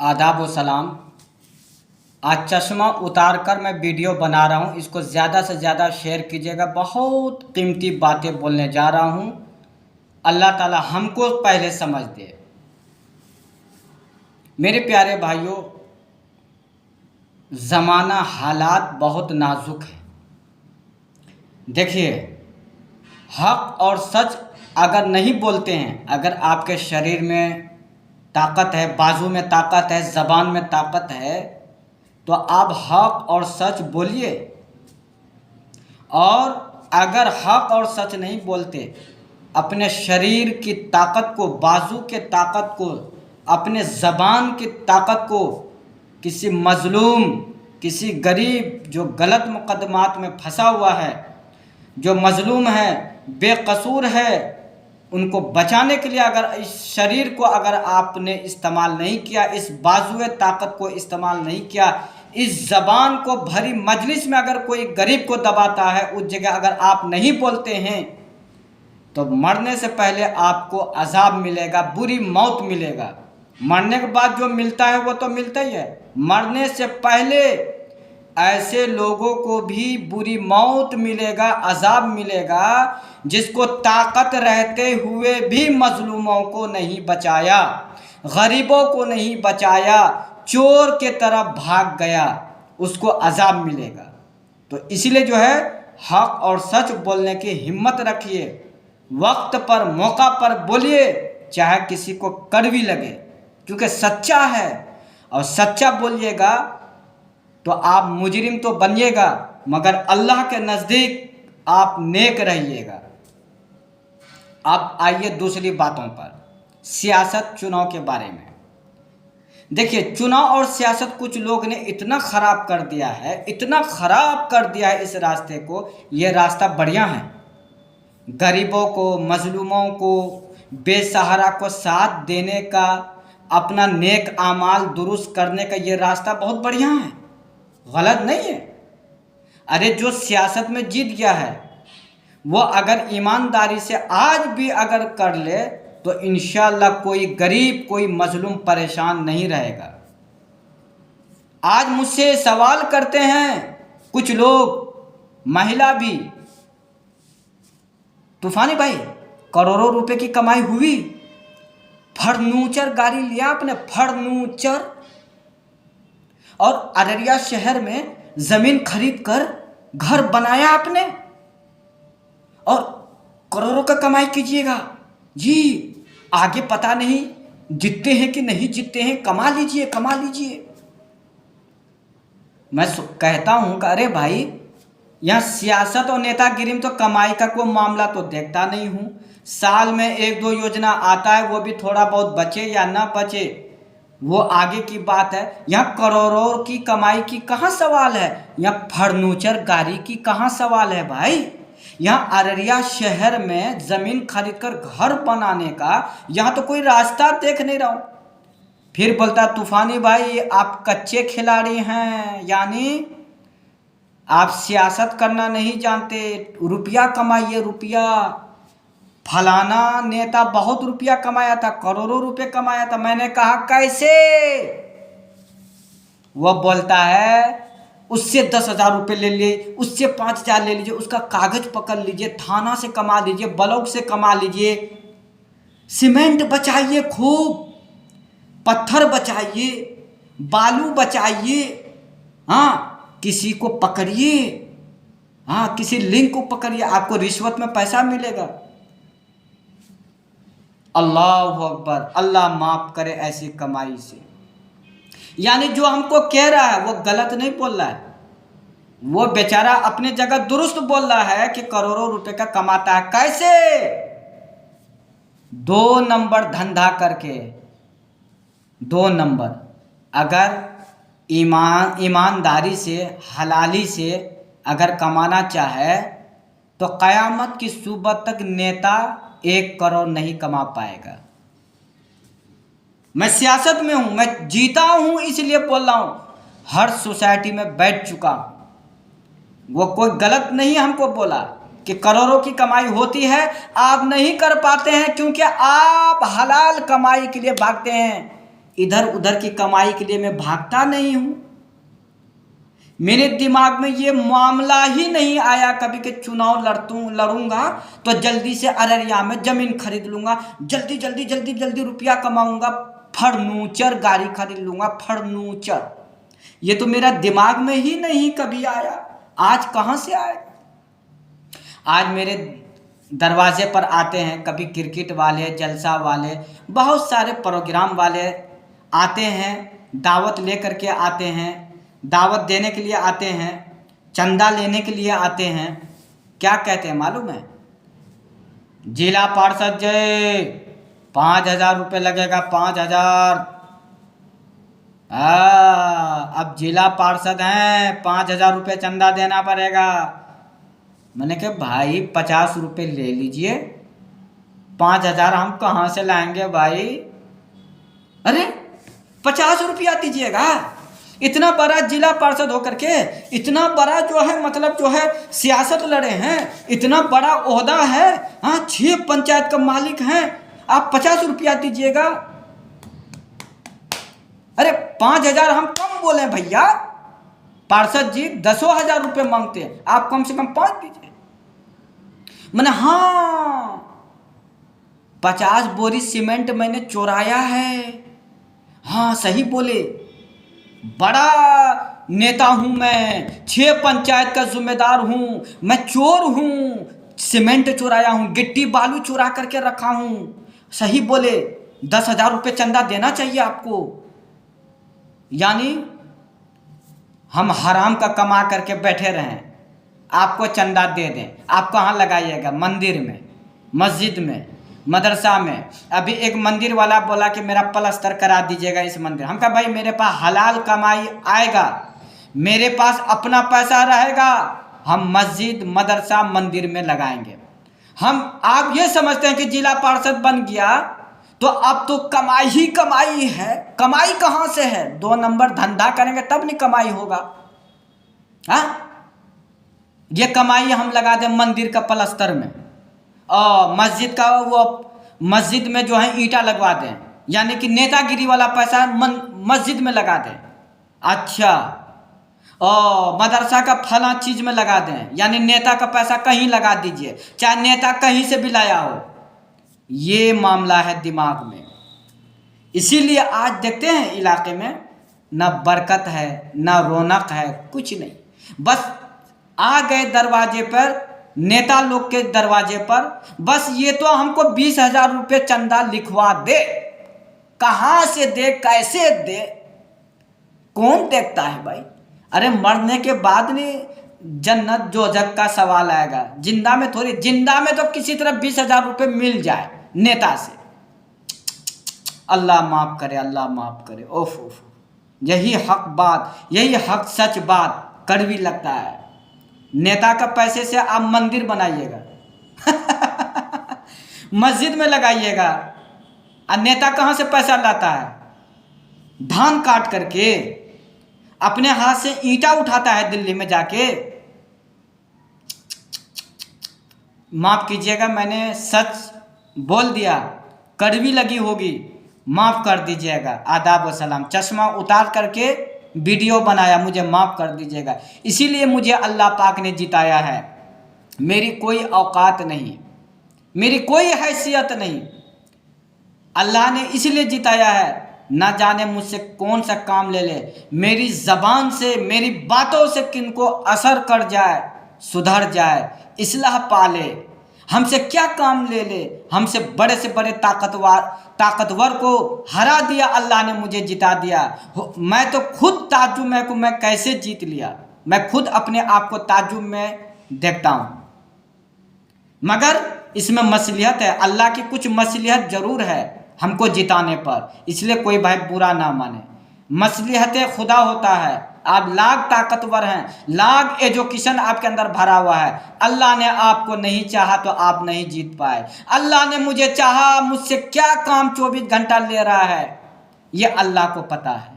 आदाब व सलाम। आज चश्मा उतार कर मैं वीडियो बना रहा हूँ, इसको ज़्यादा से ज़्यादा शेयर कीजिएगा। बहुत कीमती बातें बोलने जा रहा हूँ, अल्लाह ताला हमको पहले समझ दे। मेरे प्यारे भाइयों, ज़माना हालात बहुत नाजुक है। देखिए, हक और सच अगर नहीं बोलते हैं, अगर आपके शरीर में ताकत है, बाजू में ताकत है, ज़बान में ताकत है, तो आप हक और सच बोलिए। और अगर हक और सच नहीं बोलते, अपने शरीर की ताकत को, बाजू के ताकत को, अपने ज़बान की ताकत को किसी मज़लूम, किसी गरीब जो गलत मुकदमात में फंसा हुआ है, जो मज़लूम है, बेकसूर है, उनको बचाने के लिए अगर इस शरीर को अगर आपने इस्तेमाल नहीं किया, इस बाजुए ताकत को इस्तेमाल नहीं किया, इस ज़बान को भरी मजलिस में अगर कोई गरीब को दबाता है, उस जगह अगर आप नहीं बोलते हैं, तो मरने से पहले आपको अजाब मिलेगा, बुरी मौत मिलेगा। मरने के बाद जो मिलता है वो तो मिलता ही है, मरने से पहले ऐसे लोगों को भी बुरी मौत मिलेगा, अजाब मिलेगा, जिसको ताकत रहते हुए भी मजलूमों को नहीं बचाया, गरीबों को नहीं बचाया, चोर के तरफ भाग गया, उसको अजाब मिलेगा। तो इसलिए जो है, हक और सच बोलने की हिम्मत रखिए, वक्त पर, मौका पर बोलिए, चाहे किसी को कड़वी लगे, क्योंकि सच्चा है। और सच्चा बोलिएगा तो आप मुजरिम तो बनिएगा, मगर अल्लाह के नज़दीक आप नेक रहिएगा। अब आइए दूसरी बातों पर, सियासत, चुनाव के बारे में। देखिए, चुनाव और सियासत कुछ लोग ने इतना ख़राब कर दिया है, इतना ख़राब कर दिया है इस रास्ते को। ये रास्ता बढ़िया है, गरीबों को, मजलूमों को, बेसहारा को साथ देने का, अपना नेक आमाल दुरुस्त करने का ये रास्ता बहुत बढ़िया है, गलत नहीं है। अरे जो सियासत में जीत गया है, वो अगर ईमानदारी से आज भी अगर कर ले, तो इंशाअल्लाह कोई गरीब, कोई मजलूम परेशान नहीं रहेगा। आज मुझसे सवाल करते हैं कुछ लोग, महिला भी, तूफानी भाई करोड़ों रुपए की कमाई हुई, फर्नीचर गाड़ी लिया आपने, फर्नीचर, और अररिया शहर में जमीन खरीद कर घर बनाया आपने, और करोड़ों का कमाई कीजिएगा जी। आगे पता नहीं जीतते हैं कि नहीं जीतते हैं, कमा लीजिए, कमा लीजिए। मैं कहता हूं कि अरे भाई, यहाँ सियासत और नेतागिरी में तो कमाई का कोई मामला तो देखता नहीं हूं। साल में 1-2 योजना आता है, वो भी थोड़ा बहुत बचे या ना बचे, वो आगे की बात है। यहाँ करोड़ों की कमाई की कहाँ सवाल है, यहाँ फर्नीचर गाड़ी की कहाँ सवाल है भाई। यहाँ अररिया शहर में ज़मीन खरीदकर घर बनाने का यहाँ तो कोई रास्ता देख नहीं रहा हूँ। फिर बोलता तूफानी भाई आप कच्चे खिलाड़ी हैं, यानी आप सियासत करना नहीं जानते, रुपया कमाइए, रुपया। फलाना नेता बहुत रुपया कमाया था, करोड़ों रुपए कमाया था। मैंने कहा कैसे? वह बोलता है उससे 10,000 रुपये ले लिए, उससे 5,000 ले लीजिए, उसका कागज पकड़ लीजिए, थाना से कमा लीजिए, ब्लॉक से कमा लीजिए, सीमेंट बचाइए, खूब पत्थर बचाइए, बालू बचाइए, हाँ किसी को पकड़िए, हाँ किसी लिंक को पकड़िए, आपको रिश्वत में पैसा मिलेगा। अल्लाह अकबर, अल्लाह माफ करे ऐसी कमाई से। यानी जो हमको कह रहा है वो गलत नहीं बोल रहा है, वो बेचारा अपने जगह दुरुस्त बोल रहा है कि करोड़ों रुपए का कमाता है। कैसे? 2 नंबर धंधा करके, 2 नंबर। अगर ईमानदारी से, हलाली से अगर कमाना चाहे, तो क़यामत की सुबह तक नेता 1 करोड़ नहीं कमा पाएगा। मैं सियासत में हूं, मैं जीता हूं, इसलिए बोल रहा हूं। हर सोसाइटी में बैठ चुका हूं, वो कोई गलत नहीं हमको बोला कि करोड़ों की कमाई होती है, आप नहीं कर पाते हैं क्योंकि आप हलाल कमाई के लिए भागते हैं। इधर उधर की कमाई के लिए मैं भागता नहीं हूँ। मेरे दिमाग में ये मामला ही नहीं आया कभी कि चुनाव लड़ूंगा तो जल्दी से अररिया में ज़मीन खरीद लूँगा, जल्दी जल्दी जल्दी जल्दी रुपया कमाऊँगा, फर्नीचर गाड़ी खरीद लूँगा, फर्नीचर। ये तो मेरा दिमाग में ही नहीं कभी आया। आज कहाँ से आएगा? आज मेरे दरवाजे पर आते हैं कभी क्रिकेट वाले, जलसा वाले, बहुत सारे प्रोग्राम वाले आते हैं, दावत लेकर के आते हैं, दावत देने के लिए आते हैं, चंदा लेने के लिए आते हैं। क्या कहते हैं मालूम है? जिला पार्षद जय, 5,000 रुपये लगेगा, 5,000। अब जिला पार्षद हैं, 5,000 रुपये चंदा देना पड़ेगा। मैंने कहा भाई 50 रुपये ले लीजिए, 5,000 हम कहाँ से लाएंगे भाई? अरे 50 रुपया दीजिएगा? इतना बड़ा जिला पार्षद होकर के, इतना बड़ा जो है मतलब जो है सियासत लड़े हैं, इतना बड़ा ओहदा है, हाँ 6 पंचायत का मालिक हैं, आप 50 रुपया दीजिएगा? अरे 5,000 हम कम बोले भैया, पार्षद जी 10,000 रुपये मांगते हैं, आप कम से कम 5 दीजिए। मैंने हाँ 50 बोरी सीमेंट मैंने चुराया है। हाँ सही बोले, बड़ा नेता हूं मैं, 6 पंचायत का जिम्मेदार हूं, मैं चोर हूं, सीमेंट चुराया हूं, गिट्टी बालू चुरा करके रखा हूं। सही बोले, 10,000 रुपये चंदा देना चाहिए आपको। यानी हम हराम का कमा करके बैठे रहें, आपको चंदा दे दें। आप कहाँ लगाइएगा? मंदिर में, मस्जिद में, मदरसा में। अभी एक मंदिर वाला बोला कि मेरा प्लास्टर करा दीजिएगा इस मंदिर। हम कहा भाई मेरे पास हलाल कमाई आएगा, मेरे पास अपना पैसा रहेगा, हम मस्जिद मदरसा मंदिर में लगाएंगे। आप ये समझते हैं कि जिला पार्षद बन गया तो अब तो कमाई ही कमाई है। कमाई कहाँ से है? 2 नंबर धंधा करेंगे तब नहीं कमाई होगा। हाँ ये कमाई हम लगा दें मंदिर का प्लास्टर में, और मस्जिद का वो मस्जिद में जो है ईंटा लगवा दें, यानी कि नेतागिरी वाला पैसा मस्जिद में लगा दें। अच्छा, और मदरसा का फला चीज़ में लगा दें, यानी नेता का पैसा कहीं लगा दीजिए, चाहे नेता कहीं से भी लाया हो। ये मामला है दिमाग में। इसीलिए आज देखते हैं इलाके में ना बरकत है, ना रौनक है, कुछ नहीं। बस आ गए दरवाजे पर, नेता लोग के दरवाजे पर, बस ये तो हमको 20,000 रुपये चंदा लिखवा दे। कहाँ से दे, कैसे दे, कौन देखता है भाई? अरे मरने के बाद नहीं जन्नत दोजख का सवाल आएगा, जिंदा में थोड़ी। जिंदा में तो किसी तरह 20,000 रुपये मिल जाए नेता से। अल्लाह माफ़ करे, अल्लाह माफ़ करे। ओफ ओफ, यही हक बात, यही हक सच बात कड़वी लगता है। नेता का पैसे से आप मंदिर बनाइएगा मस्जिद में लगाइएगा, और नेता कहाँ से पैसा लाता है? धान काट करके अपने हाथ से ईंटा उठाता है दिल्ली में जाके। माफ़ कीजिएगा, मैंने सच बोल दिया, कड़वी लगी होगी, माफ़ कर दीजिएगा। आदाब व सलाम। चश्मा उतार करके वीडियो बनाया, मुझे माफ़ कर दीजिएगा। इसीलिए मुझे अल्लाह पाक ने जिताया है। मेरी कोई औकात नहीं, मेरी कोई हैसियत नहीं, अल्लाह ने इसलिए जिताया है। ना जाने मुझसे कौन सा काम ले ले, मेरी ज़बान से, मेरी बातों से किनको असर कर जाए, सुधर जाए, इस्लाह पाले, हमसे क्या काम ले ले। हमसे बड़े से बड़े ताकतवर को हरा दिया अल्लाह ने, मुझे जिता दिया। मैं तो खुद ताज्जुब में को मैं कैसे जीत लिया, मैं खुद अपने आप को ताज्जुब में देखता हूँ। मगर इसमें मसलियत है, अल्लाह की कुछ मसलियत ज़रूर है हमको जिताने पर, इसलिए कोई भाई बुरा ना माने। मसलियत खुदा होता है। आप लाख ताकतवर हैं, लाख एजुकेशन आपके अंदर भरा हुआ है, अल्लाह ने आपको नहीं चाहा तो आप नहीं जीत पाए। अल्लाह ने मुझे चाहा, मुझसे क्या काम 24 घंटा ले रहा है, ये अल्लाह को पता है।